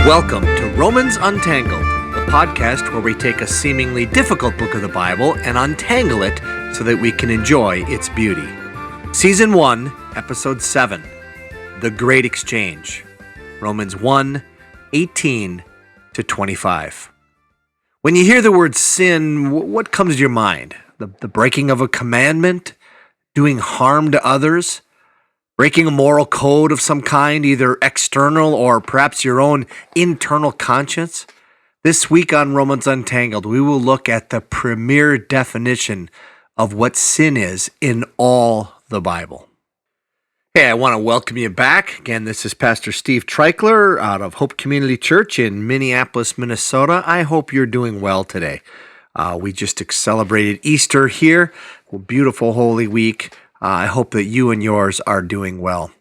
Welcome to Romans Untangled, the podcast where we take a seemingly difficult book of the Bible and untangle it so that we can enjoy its beauty. Season 1, Episode 7, The Great Exchange, Romans 1:18 to 25. When you hear the word sin, what comes to your mind? The breaking of a commandment? Doing harm to others? Breaking a moral code of some kind, either external or perhaps your own internal conscience? This week on Romans Untangled, we will look at the premier definition of what sin is in all the Bible. Hey, I want to welcome you back. Again, this is Pastor Steve Treichler out of Hope Community Church in Minneapolis, Minnesota. I hope you're doing well today. We just celebrated Easter here. Beautiful Holy Week. I hope that you and yours are doing well.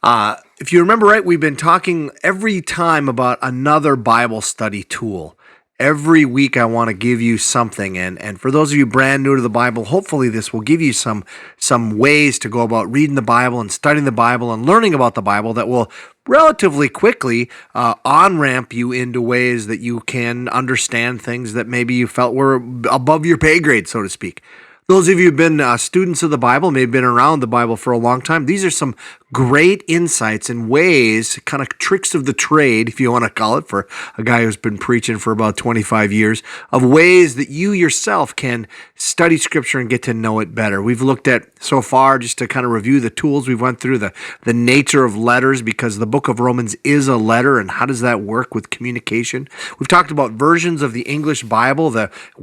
If you remember right, we've been talking every time about another Bible study tool. Every week I want to give you something, and for those of you brand new to the Bible, hopefully this will give you some ways to go about reading the Bible and studying the Bible and learning about the Bible that will relatively quickly on-ramp you into ways that you can understand things that maybe you felt were above your pay grade, so to speak. Those of you who've been students of the Bible, maybe been around the Bible for a long time, these are some great insights and ways, kind of tricks of the trade, if you want to call it, for a guy who's been preaching for about 25 years, of ways that you yourself can study Scripture and get to know it better. We've looked at, so far, just to kind of review the tools, we've went through the nature of letters, because the book of Romans is a letter, and how does that work with communication? We've talked about versions of the English Bible,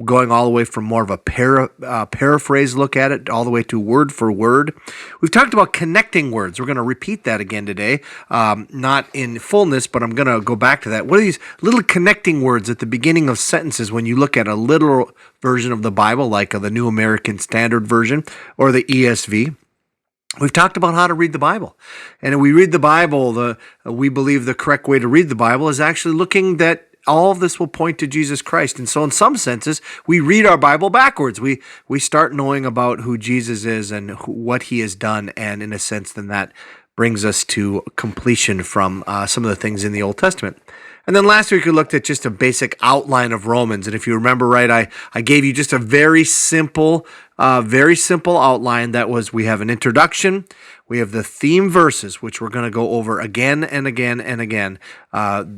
going all the way from more of a paraphrase look at it, all the way to word for word. We've talked about connecting words. We're going to repeat that again today, not in fullness, but I'm going to go back to that. What are these little connecting words at the beginning of sentences when you look at a literal version of the Bible, like the New American Standard Version or the ESV? We've talked about how to read the Bible. And when we read the Bible, we believe the correct way to read the Bible is actually looking that all of this will point to Jesus Christ. And so in some senses, we read our Bible backwards. We start knowing about who Jesus is and what he has done. And in a sense, then that brings us to completion from some of the things in the Old Testament. And then last week we looked at just a basic outline of Romans. And if you remember right, I gave you just a very simple outline. That was, we have an introduction, we have the theme verses, which we're going to go over again and again and again.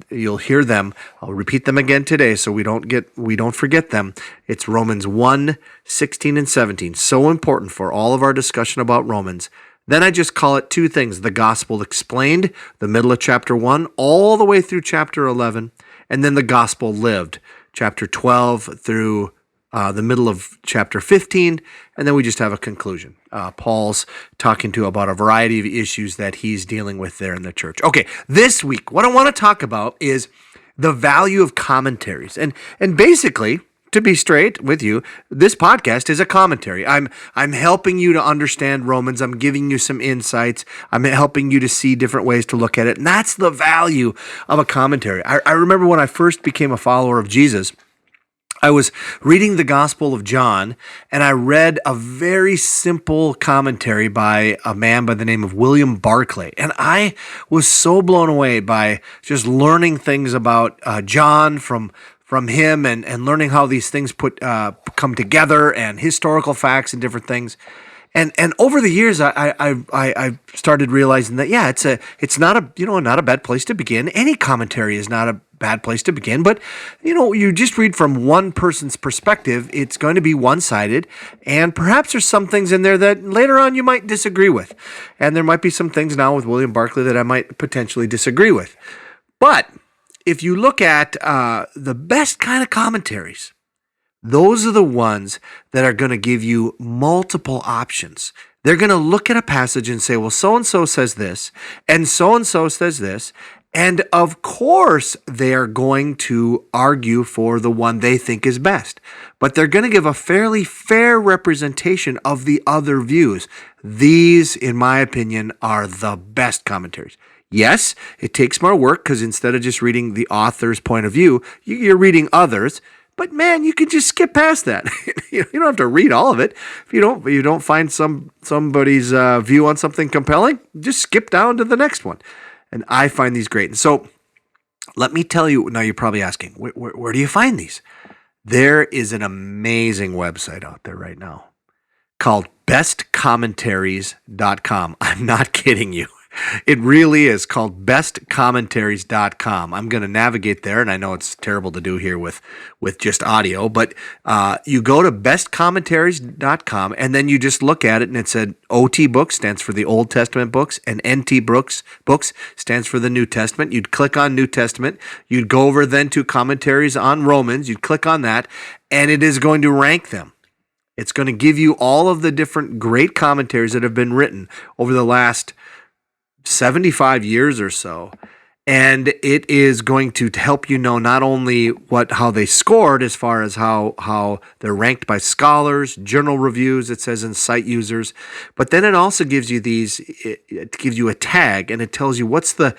You'll hear them. I'll repeat them again today so we don't forget them. It's Romans 1:16 and 17. So important for all of our discussion about Romans. Then I just call it two things: the gospel explained, the middle of chapter 1, all the way through chapter 11, and then the gospel lived, chapter 12 through the middle of chapter 15, and then we just have a conclusion. Paul's talking about a variety of issues that he's dealing with there in the church. Okay, this week, what I want to talk about is the value of commentaries. And basically, to be straight with you, this podcast is a commentary. I'm helping you to understand Romans. I'm giving you some insights. I'm helping you to see different ways to look at it. And that's the value of a commentary. I remember when I first became a follower of Jesus, I was reading the Gospel of John, and I read a very simple commentary by a man by the name of William Barclay. And I was so blown away by just learning things about John from him and learning how these things come together and historical facts and different things. And over the years, I started realizing that, yeah, it's not a bad place to begin. Any commentary is not a bad place to begin, but you just read from one person's perspective, it's going to be one-sided, and perhaps there's some things in there that later on you might disagree with. And there might be some things now with William Barclay that I might potentially disagree with. But if you look at the best kind of commentaries, those are the ones that are going to give you multiple options. They're going to look at a passage and say, well, so-and-so says this, and so-and-so says this, and of course they are going to argue for the one they think is best. But they're going to give a fairly fair representation of the other views. These, in my opinion, are the best commentaries. Yes, it takes more work because instead of just reading the author's point of view, you're reading others. But man, you can just skip past that. You don't have to read all of it. If you don't find somebody's view on something compelling, just skip down to the next one. And I find these great. And so Let me tell you, now you're probably asking, where do you find these? There is an amazing website out there right now called bestcommentaries.com. I'm not kidding you. It really is called bestcommentaries.com. I'm going to navigate there, and I know it's terrible to do here with just audio, but you go to bestcommentaries.com, and then you just look at it, and it said OT books stands for the Old Testament books, and NT books stands for the New Testament. You'd click on New Testament. You'd go over then to commentaries on Romans. You'd click on that, and it is going to rank them. It's going to give you all of the different great commentaries that have been written over the last 75 years or so. And it is going to help you know not only how they scored as far as how they're ranked by scholars, journal reviews, it says, in site users, but then it also gives you it gives you a tag, and it tells you what's the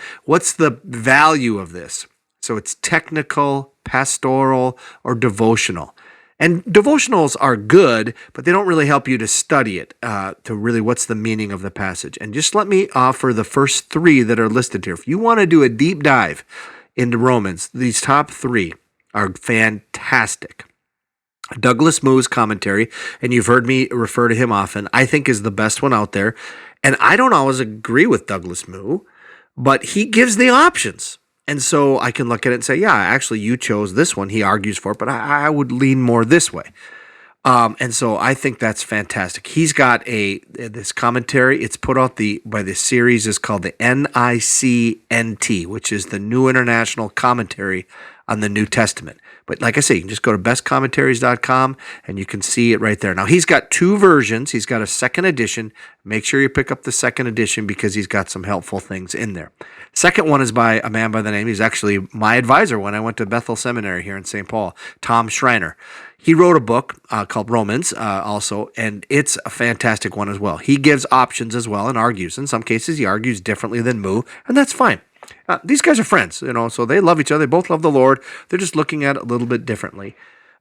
value of this. So it's technical, pastoral, or devotional. And devotionals are good, but they don't really help you to study it, to really what's the meaning of the passage. And just let me offer the first three that are listed here. If you want to do a deep dive into Romans, these top three are fantastic. Douglas Moo's commentary, and you've heard me refer to him often, I think is the best one out there. And I don't always agree with Douglas Moo, but he gives the options. And so I can look at it and say, yeah, actually, you chose this one. He argues for it, but I would lean more this way. And so I think that's fantastic. He's got this commentary. It's put out by the series is called the NICNT, which is the New International Commentary on the New Testament. But like I say, you can just go to bestcommentaries.com and you can see it right there. Now, he's got two versions. He's got a second edition. Make sure you pick up the second edition because he's got some helpful things in there. Second one is by a man by the name, he's actually my advisor when I went to Bethel Seminary here in St. Paul, Tom Schreiner. He wrote a book called Romans also, and it's a fantastic one as well. He gives options as well and argues. In some cases, he argues differently than Moo, and that's fine. These guys are friends, so they love each other. They both love the Lord. They're just looking at it a little bit differently.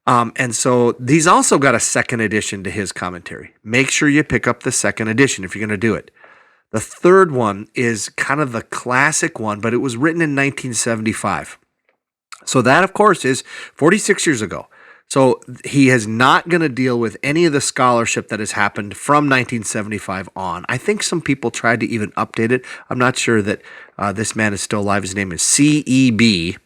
And so he's also got a second edition to his commentary. Make sure you pick up the second edition if you're going to do it. The third one is kind of the classic one, but it was written in 1975. So that, of course, is 46 years ago. So he is not going to deal with any of the scholarship that has happened from 1975 on. I think some people tried to even update it. I'm not sure that this man is still alive. His name is C.E.B.,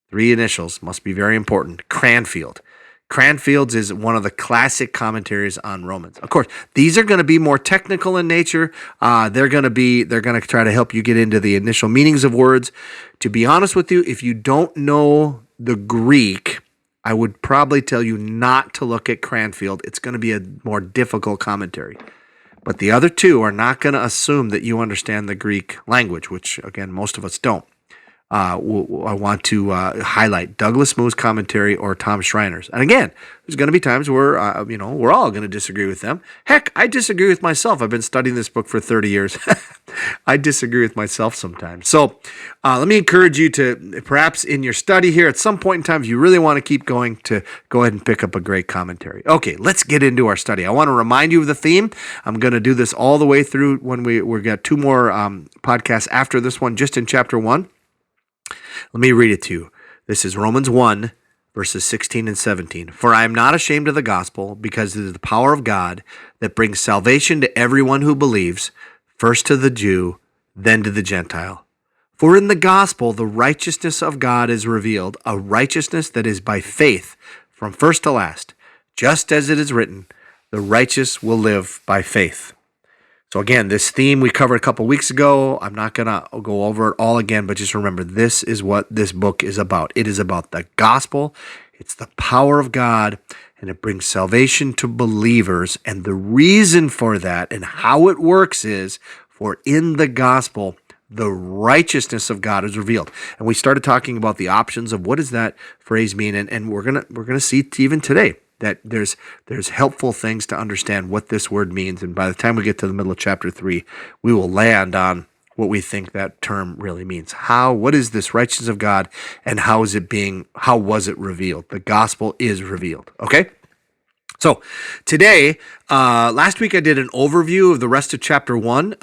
3 initials, must be very important, Cranfield. Cranfield's is one of the classic commentaries on Romans. Of course, these are going to be more technical in nature. They're going to try to help you get into the initial meanings of words. To be honest with you, if you don't know the Greek, I would probably tell you not to look at Cranfield. It's going to be a more difficult commentary. But the other two are not going to assume that you understand the Greek language, which, again, most of us don't. I want to highlight Douglas Moo's commentary or Tom Schreiner's. And again, there's going to be times where, we're all going to disagree with them. Heck, I disagree with myself. I've been studying this book for 30 years. I disagree with myself sometimes. So let me encourage you to, perhaps in your study here, at some point in time, if you really want to keep going, to go ahead and pick up a great commentary. Okay, let's get into our study. I want to remind you of the theme. I'm going to do this all the way through when we got 2 more podcasts after this one, just in chapter 1. Let me read it to you. This is Romans 1, verses 16 and 17. For I am not ashamed of the gospel, because it is the power of God that brings salvation to everyone who believes, first to the Jew, then to the Gentile. For in the gospel the righteousness of God is revealed, a righteousness that is by faith from first to last, just as it is written, the righteous will live by faith. So again, this theme we covered a couple weeks ago. I'm not going to go over it all again, but just remember, this is what this book is about. It is about the gospel. It's the power of God, and it brings salvation to believers. And the reason for that and how it works is, for in the gospel, the righteousness of God is revealed. And we started talking about the options of what does that phrase mean, and we're gonna see even today that there's helpful things to understand what this word means. And by the time we get to the middle of chapter 3, we will land on what we think that term really means. What is this righteousness of God, and how was it revealed? The gospel is revealed, okay? So today, last week I did an overview of the rest of chapter 1,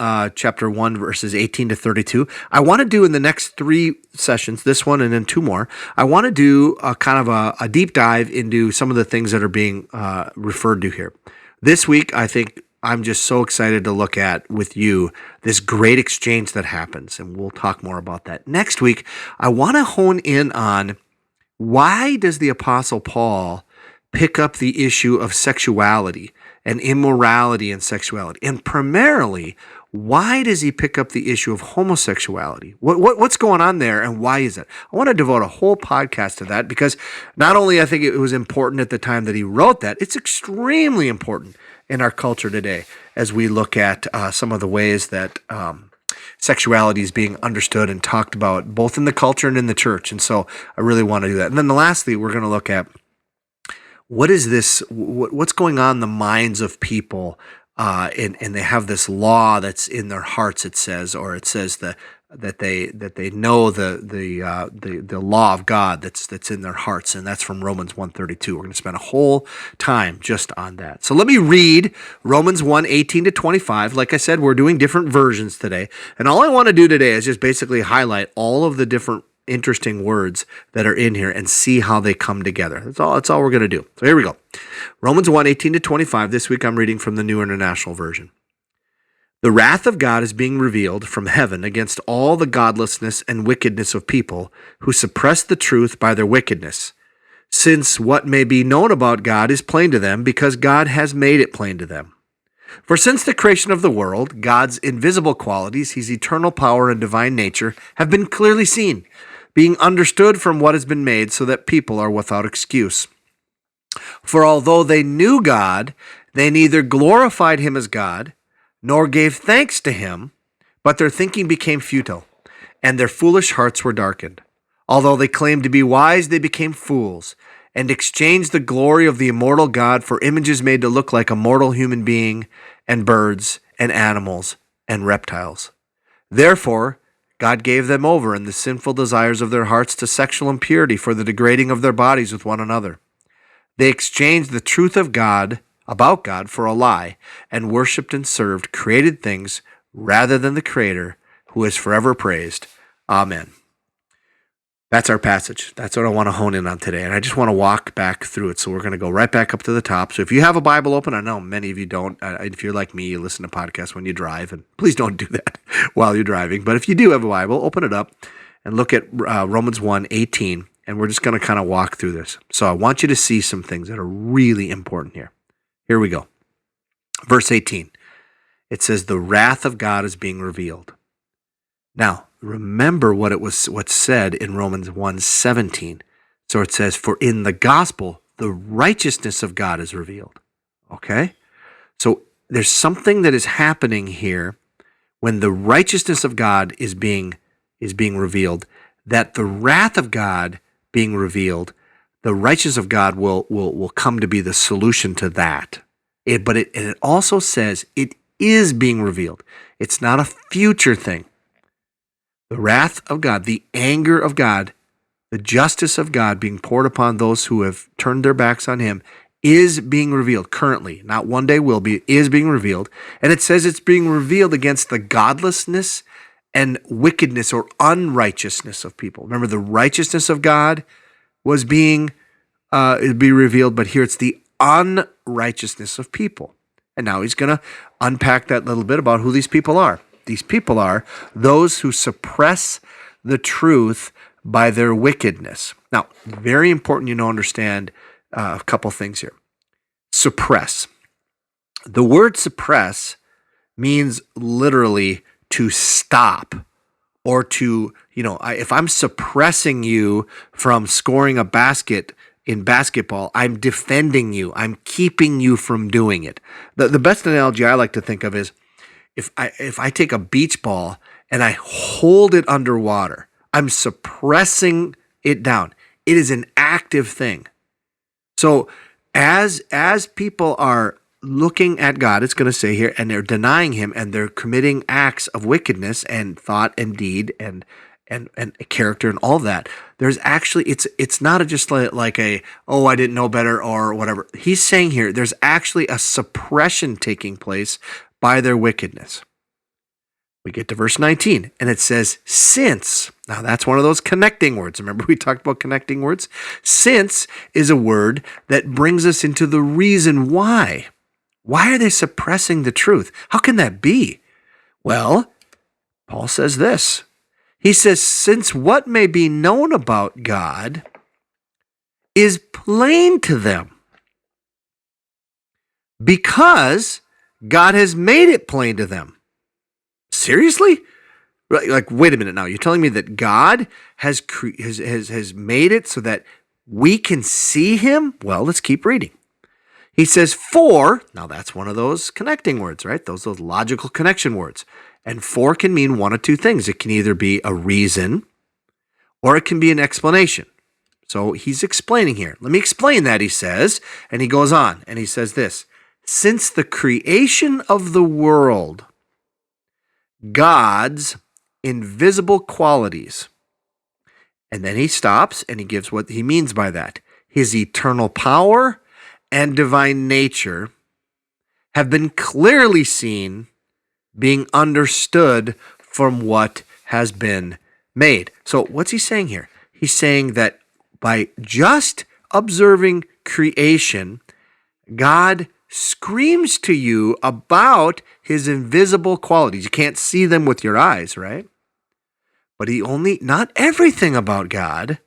verses 18 to 32. I want to do in the next 3 sessions, this one and then 2 more, I want to do a kind of a deep dive into some of the things that are being referred to here. This week, I think I'm just so excited to look at with you this great exchange that happens, and we'll talk more about that. Next week, I want to hone in on why does the Apostle Paul pick up the issue of sexuality and immorality and sexuality. And primarily, why does he pick up the issue of homosexuality? What's going on there, and why is it? I want to devote a whole podcast to that because not only I think it was important at the time that he wrote that, it's extremely important in our culture today as we look at some of the ways that sexuality is being understood and talked about both in the culture and in the church. And so I really want to do that. And then lastly, we're going to look at what is this? What's going on in the minds of people? And they have this law that's in their hearts. It says that they know the law of God that's in their hearts, and that's from Romans 1:32. We're going to spend a whole time just on that. So let me read Romans 1:18 to 25. Like I said, we're doing different versions today, and all I want to do today is just basically highlight all of the different interesting words that are in here and see how they come together. That's all we're going to do. So here we go. Romans 1:18 to 25. This week I'm reading from the New International Version. The wrath of God is being revealed from heaven against all the godlessness and wickedness of people who suppress the truth by their wickedness, since what may be known about God is plain to them because God has made it plain to them. For since the creation of the world, God's invisible qualities, his eternal power and divine nature, have been clearly seen, being understood from what has been made, so that people are without excuse. For although they knew God, they neither glorified him as God, nor gave thanks to him, but their thinking became futile, and their foolish hearts were darkened. Although they claimed to be wise, they became fools, and exchanged the glory of the immortal God for images made to look like a mortal human being, and birds, and animals, and reptiles. Therefore, God gave them over in the sinful desires of their hearts to sexual impurity for the degrading of their bodies with one another. They exchanged the truth of God, about God, for a lie, and worshipped and served created things rather than the Creator, who is forever praised. Amen. That's our passage. That's what I want to hone in on today. And I just want to walk back through it. So we're going to go right back up to the top. So if you have a Bible open, I know many of you don't. If you're like me, you listen to podcasts when you drive. And please don't do that while you're driving. But if you do have a Bible, open it up and look at Romans 1:18. And we're just going to kind of walk through this. So I want you to see some things that are really important here. Here we go. Verse 18. It says, the wrath of God is being revealed. Now, remember what's said in Romans 1:17. So it says, for in the gospel, the righteousness of God is revealed. Okay? So there's something that is happening here when the righteousness of God is being revealed, that the wrath of God being revealed, the righteousness of God will come to be the solution to that. But it also says it is being revealed. It's not a future thing. The wrath of God, the anger of God, the justice of God being poured upon those who have turned their backs on him is being revealed currently. Not one day will be, is being revealed. And it says it's being revealed against the godlessness and wickedness or unrighteousness of people. Remember, the righteousness of God was being revealed, but here it's the unrighteousness of people. And now he's going to unpack that little bit about who these people are. These people are those who suppress the truth by their wickedness. Now, very important you understand a couple things here. Suppress. The word suppress means literally to stop or to, if I'm suppressing you from scoring a basket in basketball, I'm defending you. I'm keeping you from doing it. The best analogy I like to think of is if I take a beach ball and I hold it underwater, I'm suppressing it down. It is an active thing. So as people are looking at God, it's going to say here, and they're denying him, and they're committing acts of wickedness and thought and deed and and character and all that. There's actually, it's not just like a, oh, I didn't know better or whatever. He's saying here, there's actually a suppression taking place by their wickedness. We get to verse 19, and it says, since. Now, that's one of those connecting words. Remember we talked about connecting words? Since is a word that brings us into the reason why. Why are they suppressing the truth? How can that be? Well, Paul says this. He says, since what may be known about God is plain to them, because God has made it plain to them. Seriously? Like, wait a minute now. You're telling me that God has made it so that we can see him? Well, let's keep reading. He says, for, now that's one of those connecting words, right? Those logical connection words. And for can mean one of two things. It can either be a reason or it can be an explanation. So he's explaining here. Let me explain that, he says. And he goes on and he says this. Since the creation of the world, God's invisible qualities. And then he stops and he gives what he means by that. His eternal power and divine nature have been clearly seen, being understood from what has been made. So what's he saying here? He's saying that by just observing creation, God screams to you about his invisible qualities. You can't see them with your eyes, right? But not everything about God.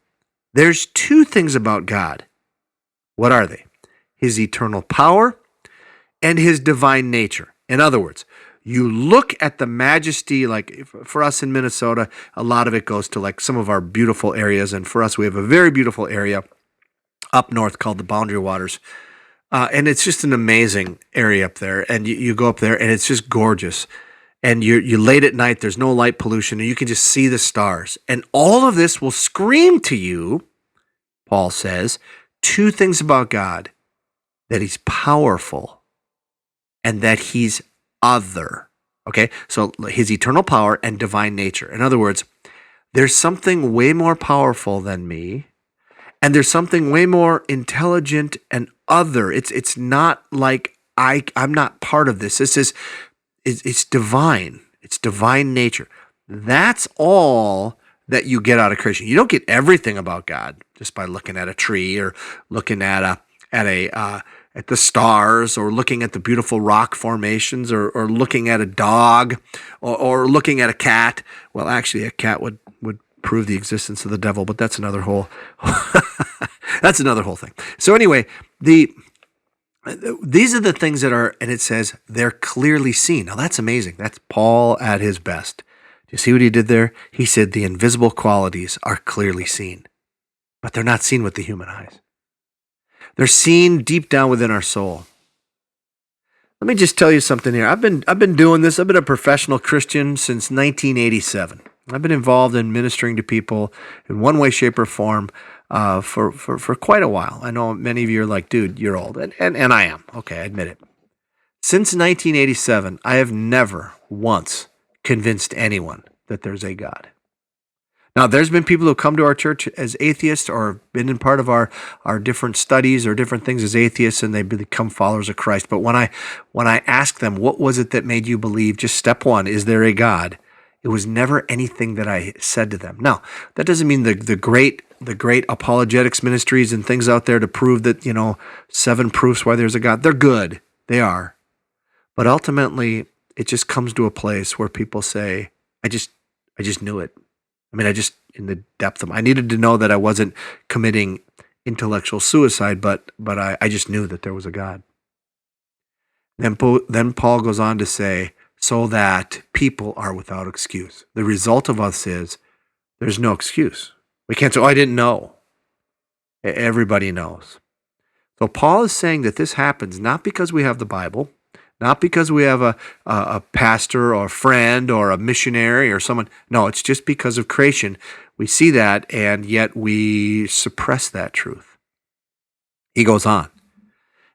There's two things about God. What are they? His eternal power and his divine nature. In other words, you look at the majesty, like for us in Minnesota, a lot of it goes to like some of our beautiful areas. And for us, we have a very beautiful area up north called the Boundary Waters. And it's just an amazing area up there. And you go up there and it's just gorgeous. And you're late at night, there's no light pollution, and you can just see the stars. And all of this will scream to you, Paul says, two things about God: that he's powerful and that he's other. Okay? So his eternal power and divine nature. In other words, there's something way more powerful than me, and there's something way more intelligent and other. It's not like I'm not part of this. It's divine. It's divine nature. That's all that you get out of creation. You don't get everything about God just by looking at a tree or looking at the stars or looking at the beautiful rock formations or looking at a dog or looking at a cat. Well, actually, a cat would prove the existence of the devil, but that's another whole that's another whole thing. So anyway, these are the things that are, and it says they're clearly seen. Now that's amazing. That's Paul at his best. Do you see what he did there? He said the invisible qualities are clearly seen, but they're not seen with the human eyes. They're seen deep down within our soul. Let me just tell you something here. I've been doing this. I've been a professional Christian since 1987. I've been involved in ministering to people in one way, shape, or form for quite a while. I know many of you are like, dude, you're old. And I am. Okay, I admit it. Since 1987, I have never once convinced anyone that there's a God. Now, there's been people who come to our church as atheists or been in part of our different studies or different things as atheists, and they become followers of Christ. But when I ask them, what was it that made you believe, just step one, is there a God? It was never anything that I said to them. Now, that doesn't mean the great apologetics ministries and things out there to prove that, 7 proofs why there's a God. They're good. They are. But ultimately, it just comes to a place where people say, I just knew it. I mean, in the depth of, I needed to know that I wasn't committing intellectual suicide, but I just knew that there was a God. Then Paul goes on to say, so that people are without excuse. The result of us is there's no excuse. We can't say, I didn't know. Everybody knows. So Paul is saying that this happens not because we have the Bible, not because we have a pastor or a friend or a missionary or someone. No, it's just because of creation. We see that, and yet we suppress that truth. He goes on.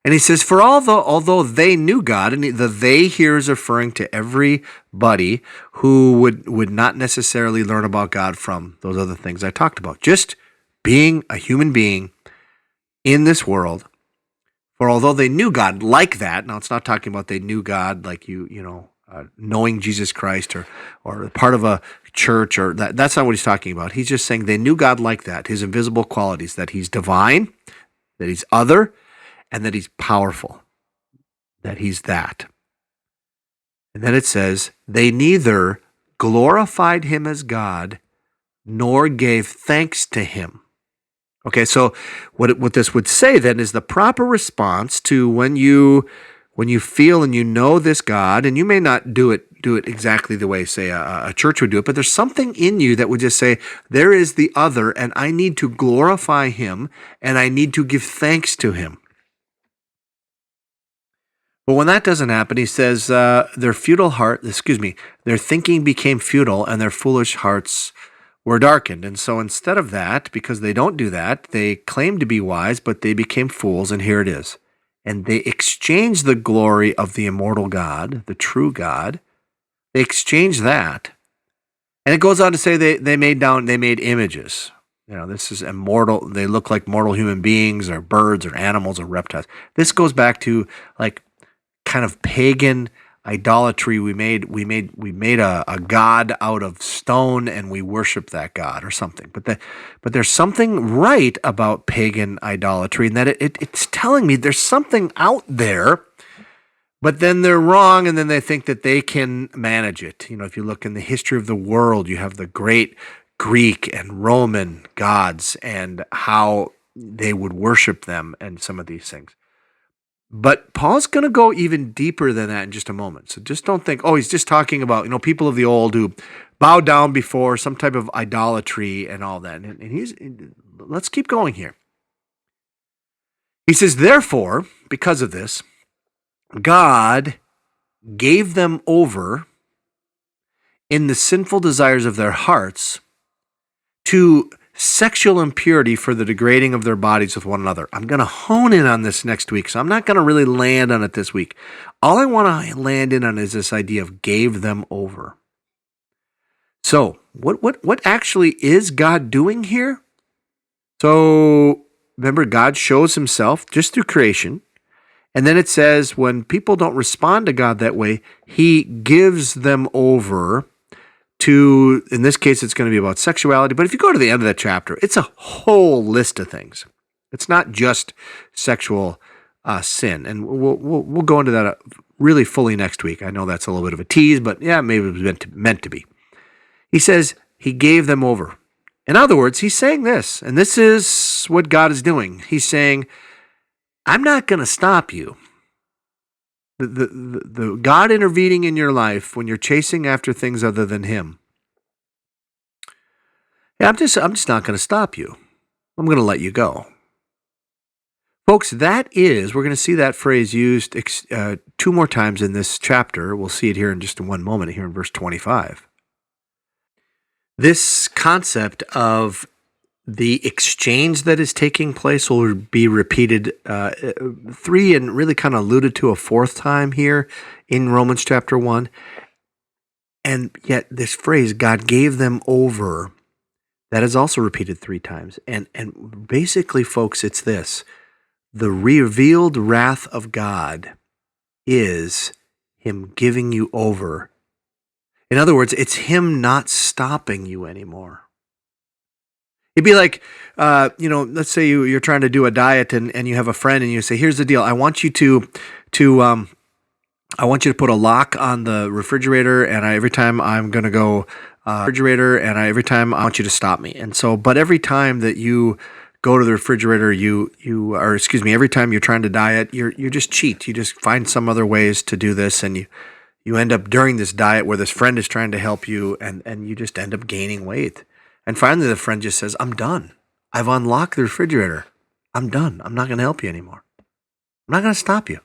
And he says, for although they knew God, and the they here is referring to everybody who would not necessarily learn about God from those other things I talked about. Just being a human being in this world. For although they knew God like that, now it's not talking about they knew God like knowing Jesus Christ or part of a church, or that's not what he's talking about. He's just saying they knew God like that, his invisible qualities, that he's divine, that he's other, and that he's powerful, that he's that. And then it says, they neither glorified him as God nor gave thanks to him. Okay, so what this would say then is the proper response to when you feel and you know this God, and you may not do it exactly the way, say, a church would do it, but there's something in you that would just say, there is the other, and I need to glorify him, and I need to give thanks to him. But when that doesn't happen, he says, their thinking became futile, and their foolish hearts were darkened. And so instead of that, because they don't do that, they claim to be wise, but they became fools, and here it is. And they exchanged the glory of the immortal God, the true God. They exchanged that. And it goes on to say they made images. This is immortal. They look like mortal human beings or birds or animals or reptiles. This goes back to like kind of pagan idolatry. We made a god out of stone, and we worship that god or something. But there's something right about pagan idolatry, in that it's telling me there's something out there, but then they're wrong, and then they think that they can manage it. If you look in the history of the world, you have the great Greek and Roman gods and how they would worship them and some of these things. But Paul's going to go even deeper than that in just a moment. So just don't think, he's just talking about, people of the old who bow down before some type of idolatry and all that. And let's keep going here. He says, therefore, because of this, God gave them over in the sinful desires of their hearts to sexual impurity for the degrading of their bodies with one another. I'm going to hone in on this next week, so I'm not going to really land on it this week. All I want to land in on is this idea of gave them over. So, what actually is God doing here? So, remember, God shows himself just through creation, and then it says when people don't respond to God that way, he gives them over to, in this case, it's going to be about sexuality. But if you go to the end of that chapter, it's a whole list of things. It's not just sexual sin. And we'll go into that really fully next week. I know that's a little bit of a tease, but yeah, maybe it was meant to be. He says he gave them over. In other words, he's saying this, and this is what God is doing. He's saying, I'm not going to stop you. The God intervening in your life when you're chasing after things other than him. Yeah, I'm just not going to stop you. I'm going to let you go. Folks, we're going to see that phrase used 2 more times in this chapter. We'll see it here in just one moment, here in verse 25. This concept of the exchange that is taking place will be repeated 3 and really kind of alluded to a 4th time here in Romans chapter 1. And yet this phrase, God gave them over, that is also repeated 3 times. And basically, folks, it's this. The revealed wrath of God is him giving you over. In other words, it's him not stopping you anymore. It'd be like, let's say you're trying to do a diet and you have a friend and you say, here's the deal. I want you to put a lock on the refrigerator, and every time I'm going to go every time I want you to stop me. And so, but every time that you go to the refrigerator, every time you're trying to diet, you just cheat. You just find some other ways to do this, and you end up during this diet where this friend is trying to help you, and you just end up gaining weight. And finally, the friend just says, I'm done. I've unlocked the refrigerator. I'm done. I'm not going to help you anymore. I'm not going to stop you.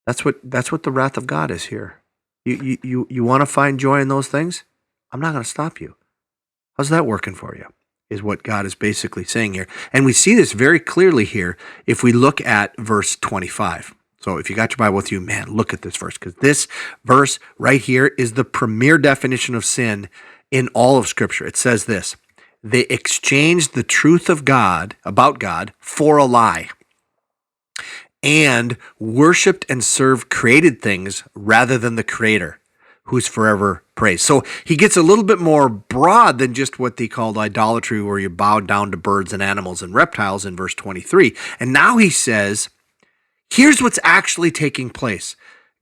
That's what the wrath of God is here. You want to find joy in those things? I'm not going to stop you. How's that working for you? is what God is basically saying here. And we see this very clearly here if we look at verse 25. So if you got your Bible with you, man, look at this verse, because this verse right here is the premier definition of sin in all of Scripture. It says this: they exchanged the truth of God, about God, for a lie, and worshiped and served created things rather than the Creator, who's forever praised. So he gets a little bit more broad than just what they called idolatry, where you bow down to birds and animals and reptiles in verse 23. And now he says, here's what's actually taking place.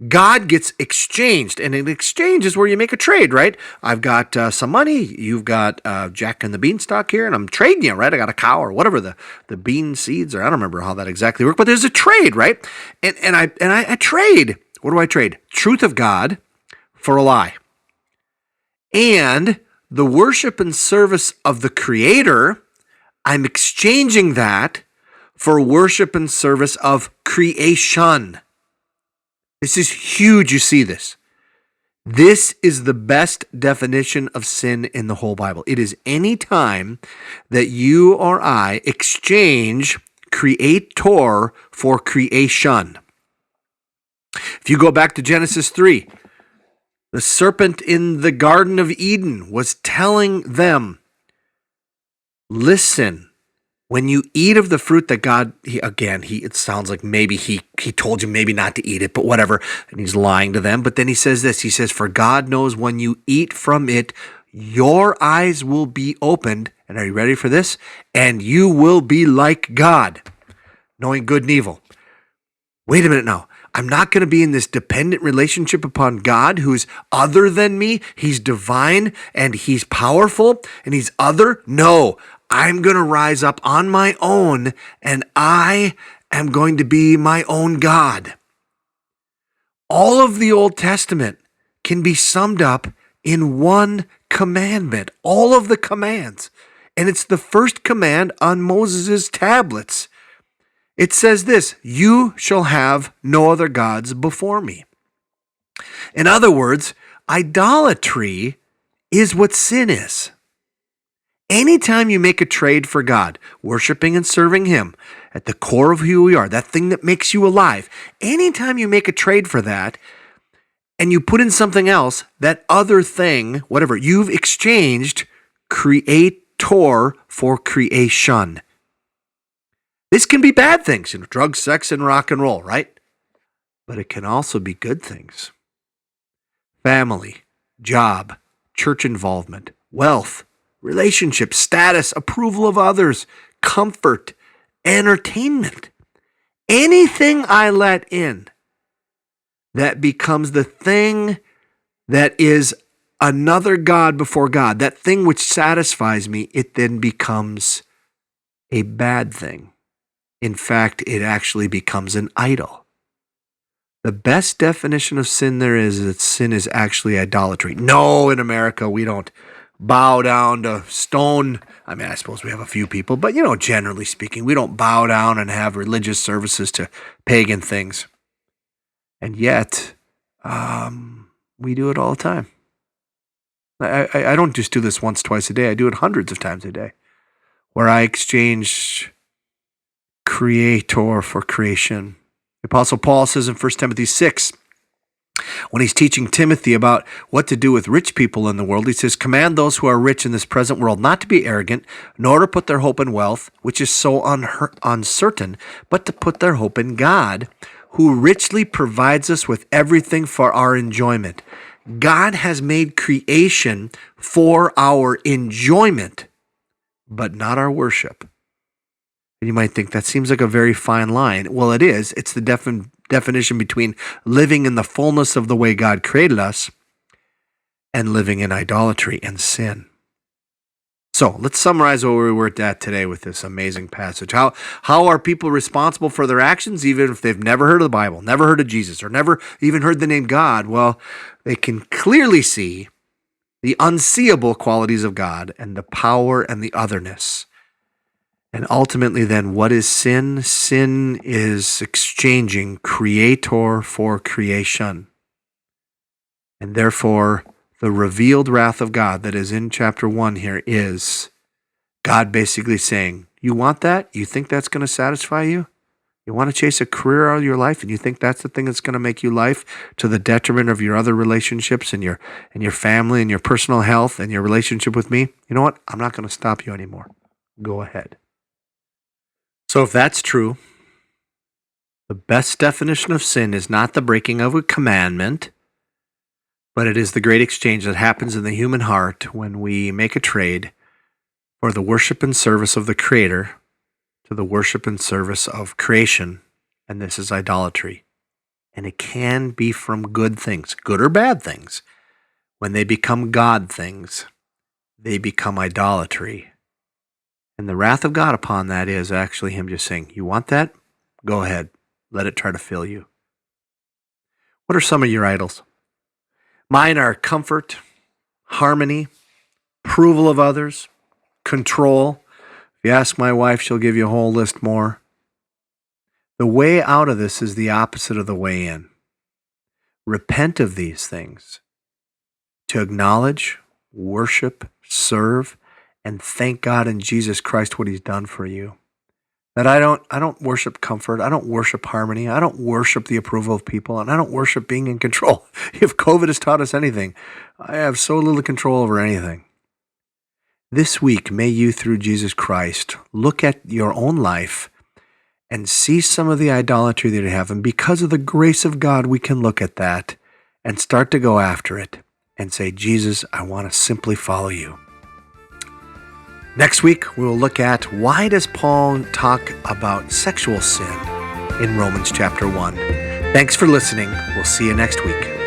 God gets exchanged, and an exchange is where you make a trade, right? I've got some money, you've got Jack and the Beanstalk here, and I'm trading you, right? I got a cow or whatever the bean seeds, or I don't remember how that exactly worked, but there's a trade, right? And I trade. What do I trade? Truth of God for a lie. And the worship and service of the Creator, I'm exchanging that for worship and service of creation. This is huge. You see this. This is the best definition of sin in the whole Bible. It is any time that you or I exchange creator for creation. If you go back to Genesis 3, the serpent in the Garden of Eden was telling them, listen, when you eat of the fruit that God, it sounds like maybe he told you maybe not to eat it, but whatever. And he's lying to them. But then he says this, he says, for God knows when you eat from it, your eyes will be opened. And are you ready for this? And you will be like God, knowing good and evil. Wait a minute now. I'm not going to be in this dependent relationship upon God who's other than me. He's divine and he's powerful and he's other. No, I'm going to rise up on my own and I am going to be my own God. All of the Old Testament can be summed up in one commandment, all of the commands. And it's the first command on Moses' tablets. It says this: you shall have no other gods before me. In other words, idolatry is what sin is. Anytime you make a trade for God, worshiping and serving Him at the core of who we are, that thing that makes you alive, anytime you make a trade for that and you put in something else, that other thing, whatever, you've exchanged creator for creation. This can be bad things, drugs, sex, and rock and roll, right? But it can also be good things. Family, job, church involvement, wealth, relationships, status, approval of others, comfort, entertainment. Anything I let in that becomes the thing that is another God before God, that thing which satisfies me, it then becomes a bad thing. In fact, it actually becomes an idol. The best definition of sin there is that sin is actually idolatry. No, in America, we don't bow down to stone. I mean, I suppose we have a few people, but generally speaking, we don't bow down and have religious services to pagan things. And yet, we do it all the time. I don't just do this once, twice a day. I do it hundreds of times a day, where I exchange creator for creation. The Apostle Paul says in 1 Timothy 6, when he's teaching Timothy about what to do with rich people in the world, he says, command those who are rich in this present world not to be arrogant, nor to put their hope in wealth, which is so uncertain, but to put their hope in God, who richly provides us with everything for our enjoyment. God has made creation for our enjoyment, but not our worship. And you might think that seems like a very fine line. Well, it is. It's the definition between living in the fullness of the way God created us and living in idolatry and sin. So let's summarize where we were at today with this amazing passage. How are people responsible for their actions, even if they've never heard of the Bible, never heard of Jesus, or never even heard the name God? Well, they can clearly see the unseeable qualities of God and the power and the otherness. And ultimately then, what is sin? Sin is exchanging creator for creation. And therefore, the revealed wrath of God that is in chapter 1 here is God basically saying, you want that? You think that's going to satisfy you? You want to chase a career out of your life and you think that's the thing that's going to make you life to the detriment of your other relationships and your family and your personal health and your relationship with me? You know what? I'm not going to stop you anymore. Go ahead. So if that's true, the best definition of sin is not the breaking of a commandment, but it is the great exchange that happens in the human heart when we make a trade for the worship and service of the Creator to the worship and service of creation, and this is idolatry. And it can be from good things, good or bad things. When they become God things, they become idolatry. And the wrath of God upon that is actually Him just saying, you want that? Go ahead. Let it try to fill you. What are some of your idols? Mine are comfort, harmony, approval of others, control. If you ask my wife, she'll give you a whole list more. The way out of this is the opposite of the way in. Repent of these things. To acknowledge, worship, serve, and thank God in Jesus Christ what He's done for you. That I don't worship comfort, I don't worship harmony, I don't worship the approval of people, and I don't worship being in control. If COVID has taught us anything, I have so little control over anything. This week, may you, through Jesus Christ, look at your own life and see some of the idolatry that you have. And because of the grace of God, we can look at that and start to go after it and say, Jesus, I want to simply follow you. Next week, we will look at why does Paul talk about sexual sin in Romans chapter 1. Thanks for listening. We'll see you next week.